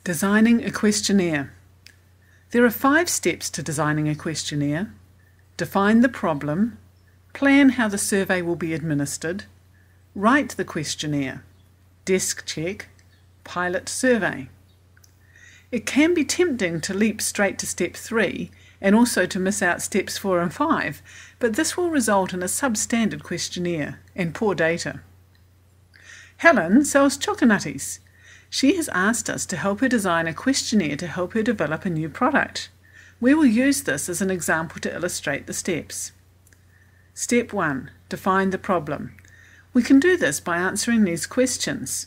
Designing a questionnaire. There are 5 steps to designing a questionnaire. Define the problem, plan how the survey will be administered, write the questionnaire, desk check, pilot survey. It can be tempting to leap straight to step 3 and also to miss out steps 4 and 5, but this will result in a substandard questionnaire and poor data. Helen sells choconutties. She has asked us to help her design a questionnaire to help her develop a new product. We will use this as an example to illustrate the steps. Step 1. Define the problem. We can do this by answering these questions.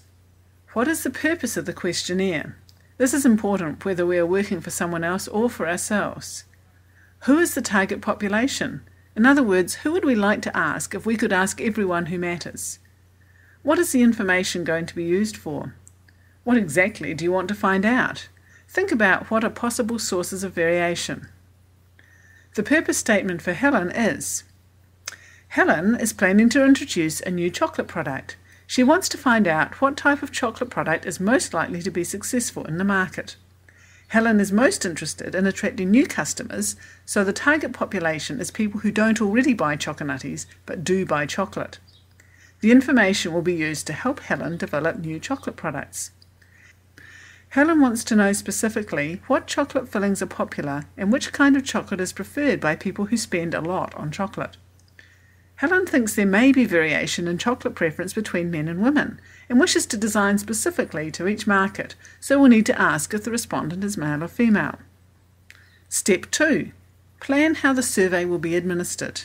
What is the purpose of the questionnaire? This is important whether we are working for someone else or for ourselves. Who is the target population? In other words, who would we like to ask if we could ask everyone who matters? What is the information going to be used for? What exactly do you want to find out? Think about what are possible sources of variation. The purpose statement for Helen is: Helen is planning to introduce a new chocolate product. She wants to find out what type of chocolate product is most likely to be successful in the market. Helen is most interested in attracting new customers, so the target population is people who don't already buy choconutties but do buy chocolate. The information will be used to help Helen develop new chocolate products. Helen wants to know specifically what chocolate fillings are popular and which kind of chocolate is preferred by people who spend a lot on chocolate. Helen thinks there may be variation in chocolate preference between men and women and wishes to design specifically to each market, so we'll need to ask if the respondent is male or female. Step 2. Plan how the survey will be administered.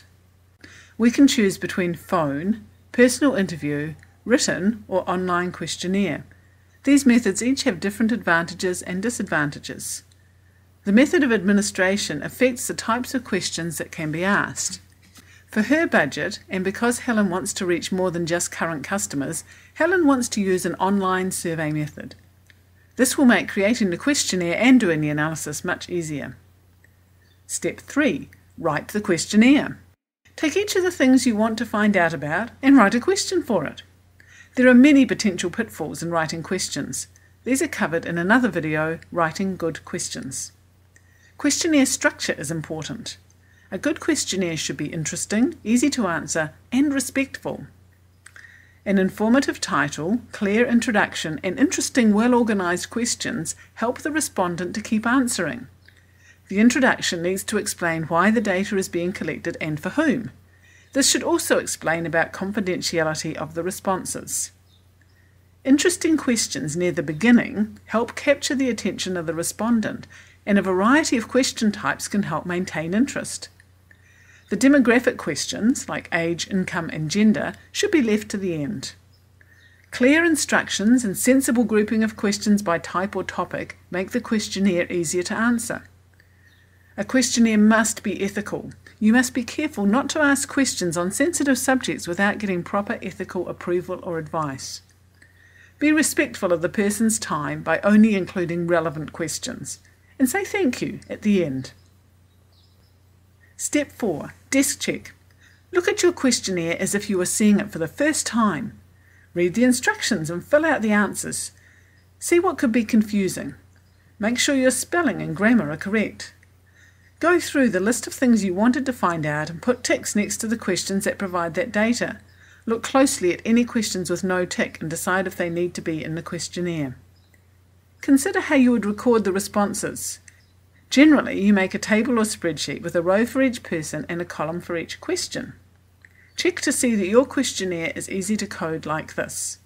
We can choose between phone, personal interview, written or online questionnaire. These methods each have different advantages and disadvantages. The method of administration affects the types of questions that can be asked. For her budget, and because Helen wants to reach more than just current customers, Helen wants to use an online survey method. This will make creating the questionnaire and doing the analysis much easier. Step 3. Write the questionnaire. Take each of the things you want to find out about and write a question for it. There are many potential pitfalls in writing questions. These are covered in another video, Writing Good Questions. Questionnaire structure is important. A good questionnaire should be interesting, easy to answer, and respectful. An informative title, clear introduction, and interesting, well-organized questions help the respondent to keep answering. The introduction needs to explain why the data is being collected and for whom. This should also explain about confidentiality of the responses. Interesting questions near the beginning help capture the attention of the respondent, and a variety of question types can help maintain interest. The demographic questions, like age, income and gender, should be left to the end. Clear instructions and sensible grouping of questions by type or topic make the questionnaire easier to answer. A questionnaire must be ethical. You must be careful not to ask questions on sensitive subjects without getting proper ethical approval or advice. Be respectful of the person's time by only including relevant questions, and say thank you at the end. Step 4. Desk check. Look at your questionnaire as if you were seeing it for the first time. Read the instructions and fill out the answers. See what could be confusing. Make sure your spelling and grammar are correct. Go through the list of things you wanted to find out and put ticks next to the questions that provide that data. Look closely at any questions with no tick and decide if they need to be in the questionnaire. Consider how you would record the responses. Generally, you make a table or spreadsheet with a row for each person and a column for each question. Check to see that your questionnaire is easy to code like this.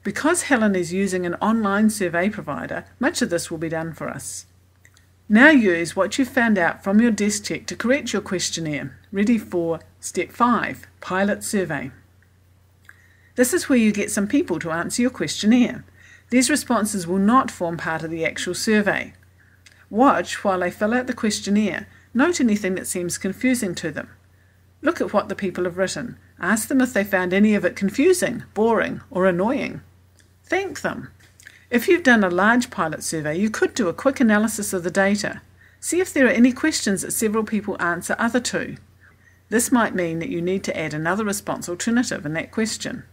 Because Helen is using an online survey provider, much of this will be done for us. Now use what you found out from your desk check to correct your questionnaire. Ready for Step 5, Pilot Survey. This is where you get some people to answer your questionnaire. These responses will not form part of the actual survey. Watch while they fill out the questionnaire. Note anything that seems confusing to them. Look at what the people have written. Ask them if they found any of it confusing, boring, or annoying. Thank them. If you've done a large pilot survey, you could do a quick analysis of the data. See if there are any questions that several people answer other to. This might mean that you need to add another response alternative in that question.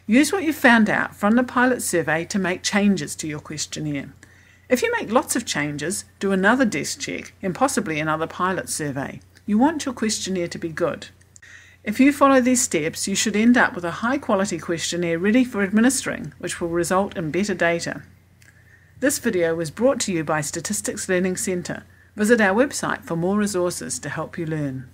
Use what you found out from the pilot survey to make changes to your questionnaire. If you make lots of changes, do another desk check and possibly another pilot survey. You want your questionnaire to be good. If you follow these steps, you should end up with a high-quality questionnaire ready for administering, which will result in better data. This video was brought to you by Statistics Learning Centre. Visit our website for more resources to help you learn.